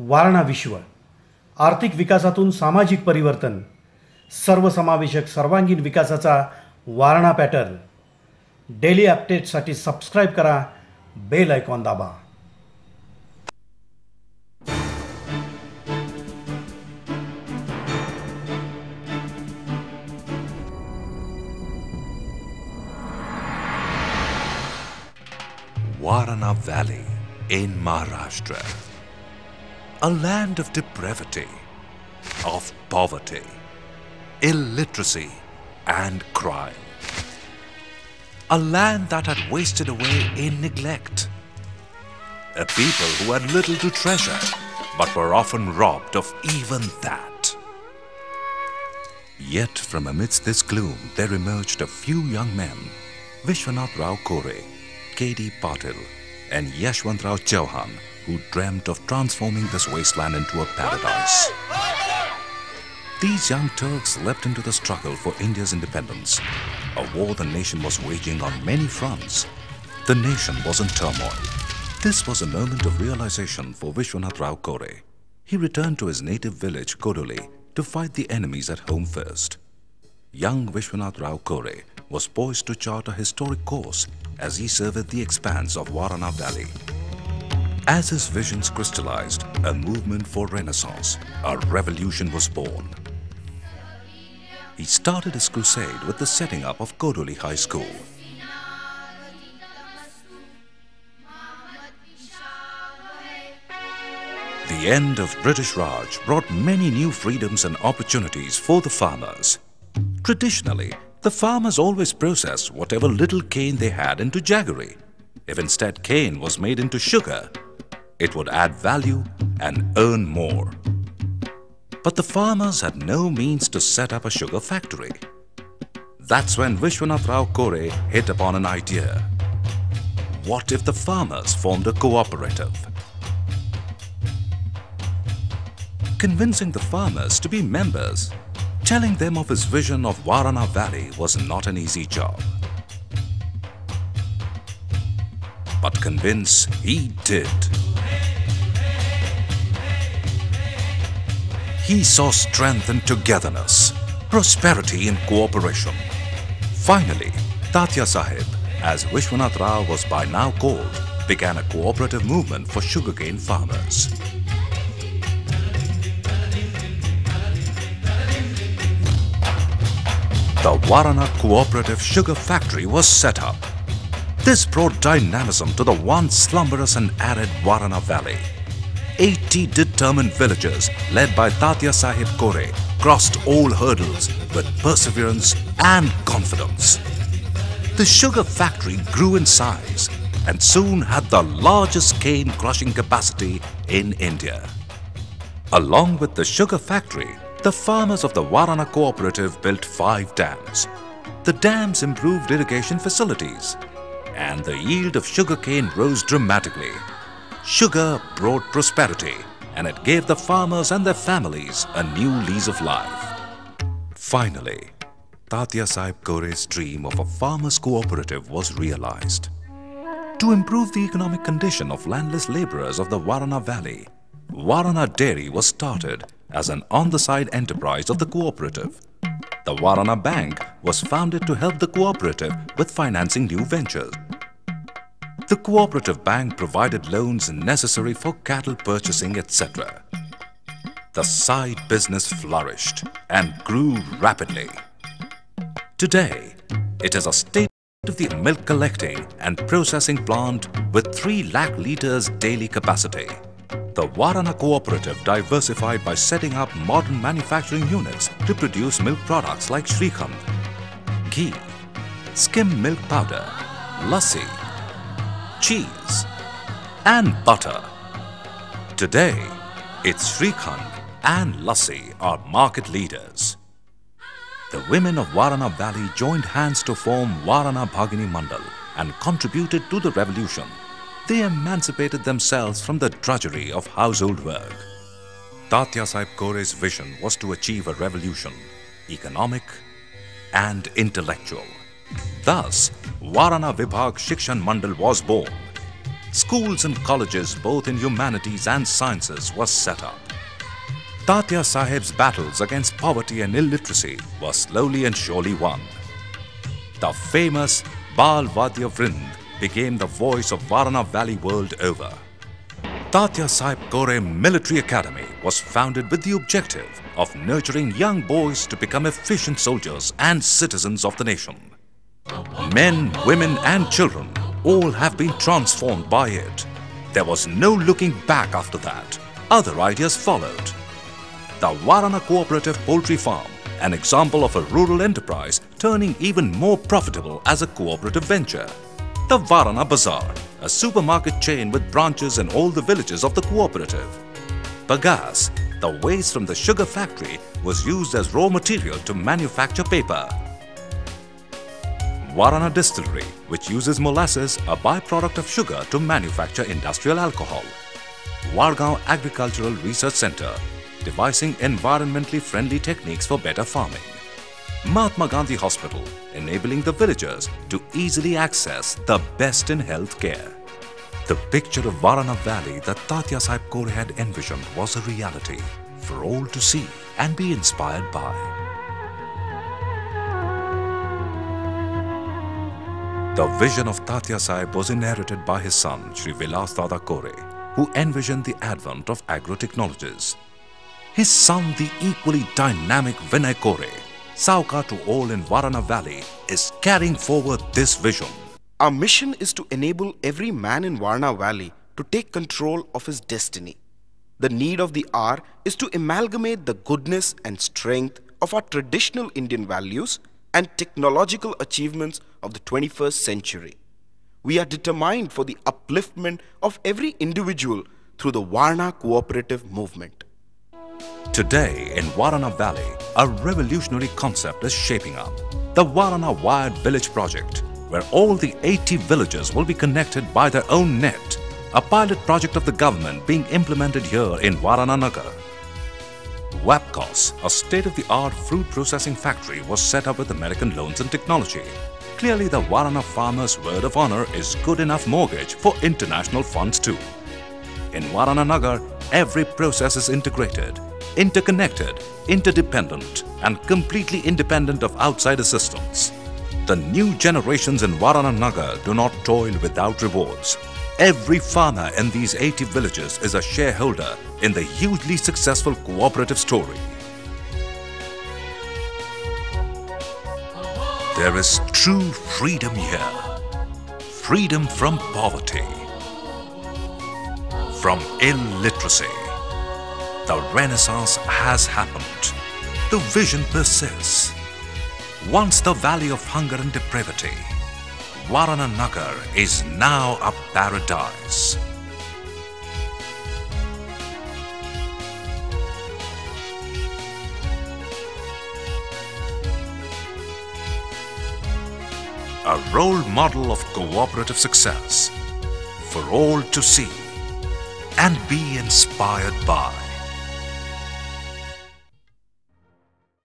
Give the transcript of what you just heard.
वारणा विश्व, आर्थिक विकासातून सामाजिक परिवर्तन, सर्वसमावेशक सर्वांगीण विकासाचा वारणा पॅटर्न. डेली अपडेट्ससाठी सबस्क्राईब करा, बेल आयकॉन दाबा. Warana Valley in Maharashtra, a land of depravity, of poverty, illiteracy and crime. A land that had wasted away in neglect. A people who had little to treasure, but were often robbed of even that. Yet from amidst this gloom there emerged a few young men, Vishwanath Rao Kore, K.D. Patil and Yashwantrao Chauhan, who dreamt of transforming this wasteland into a paradise. These young Turks leapt into the struggle for India's independence, a war the nation was waging on many fronts. The nation was in turmoil. This was a moment of realization for Vishwanath Rao Kore. He returned to his native village, Kodoli, to fight the enemies at home first. Young Vishwanath Rao Kore was poised to chart a historic course as he surveyed the expanse of Warana Valley. As his visions crystallized, a movement for renaissance, a revolution was born. He started his crusade with the setting up of Kodoli High School. The end of British Raj brought many new freedoms and opportunities for the farmers. Traditionally, the farmers always processed whatever little cane they had into jaggery. If instead cane was made into sugar, it would add value and earn more. But the farmers had no means to set up a sugar factory. That's when Vishwanath Rao Kore hit upon an idea. What if the farmers formed a cooperative? Convincing the farmers to be members, telling them of his vision of Warana Valley was not an easy job. But convince he did. He saw strength in togetherness, prosperity in cooperation. Finally, Tatya Sahib, as Vishwanath Rao was by now called, began a cooperative movement for sugarcane farmers. The Warana Cooperative Sugar Factory was set up. This brought dynamism to the once slumberous and arid Warana Valley. 80 determined villagers, led by Tatya Sahib Kore, crossed all hurdles with perseverance and confidence. The sugar factory grew in size and soon had the largest cane crushing capacity in India. Along with the sugar factory, the farmers of the Warana Cooperative built 5 dams. The dams improved irrigation facilities, and the yield of sugarcane rose dramatically. Sugar brought prosperity, and it gave the farmers and their families a new lease of life. Finally, Tatya Sahib Kore's dream of a farmers' cooperative was realized. To improve the economic condition of landless laborers of the Warana Valley, Warana Dairy was started as an on-the-side enterprise of the cooperative. The Warana Bank was founded to help the cooperative with financing new ventures. The cooperative bank provided loans necessary for cattle purchasing, etc. The side business flourished and grew rapidly. Today, it is a state-of-the-art milk collecting and processing plant with 3 lakh liters daily capacity. The Warana Cooperative diversified by setting up modern manufacturing units to produce milk products like Shrikhand, ghee, skim milk powder, lassi, cheese and butter. Today, its Shrikhand and lassi are market leaders. The women of Warana Valley joined hands to form Warana Bhagini Mandal and contributed to the revolution. They emancipated themselves from the drudgery of household work. Tatya Sahib Kore's vision was to achieve a revolution, economic and intellectual. Thus, Warana Vibhag Shikshan Mandal was born. schools and colleges both in humanities and sciences were set up. Tatya Saheb's battles against poverty and illiteracy were slowly and surely won. The famous Bal Vadya Vrind became the voice of Warana Valley world over. Tatya Saheb Kore Military Academy was founded with the objective of nurturing young boys to become efficient soldiers and citizens of the nation. Men, women and children all have been transformed by it. There was no looking back after that. Other ideas followed. The Warana Cooperative Poultry Farm, an example of a rural enterprise turning even more profitable as a cooperative venture. The Warana Bazaar, a supermarket chain with branches in all the villages of the cooperative. Bagasse, the waste from the sugar factory, was used as raw material to manufacture paper. Warana Distillery, which uses molasses, a byproduct of sugar, to manufacture industrial alcohol. Wargaon Agricultural Research Center, devising environmentally friendly techniques for better farming. Mahatma Gandhi Hospital, enabling the villagers to easily access the best in health care. The picture of Warana Valley that Tatya Saheb Kore had envisioned was a reality for all to see and be inspired by. The vision of Tatya Saheb was inherited by his son, Shri Vilas Dada Kore, who envisioned the advent of agro-technologies. His son, the equally dynamic Vinay Kore, Sahakar to all in Warana Valley, is carrying forward this vision. Our mission is to enable every man in Warana Valley to take control of his destiny. The need of the hour is to amalgamate the goodness and strength of our traditional Indian values and technological achievements of the 21st century. We are determined for the upliftment of every individual through the Warana cooperative movement. Today in Warana Valley, a revolutionary concept is shaping up. The Warana Wired Village Project, where all the 80 villages will be connected by their own net. A pilot project of the government being implemented here in Warana Nagar. Wapcos, a state-of-the-art fruit processing factory, was set up with American loans and technology. Clearly, the Warana farmer's word of honor is good enough mortgage for international funds too. In Warana Nagar, every process is integrated, interconnected, interdependent, and completely independent of outside assistance. The new generations in Warana Nagar do not toil without rewards. Every farmer in these 80 villages is a shareholder in the hugely successful cooperative story. There is true freedom here. Freedom from poverty, from illiteracy. The Renaissance has happened. The vision persists. Once the valley of hunger and depravity, Warana Nagar is now a paradise. A role model of cooperative success for all to see and be inspired by.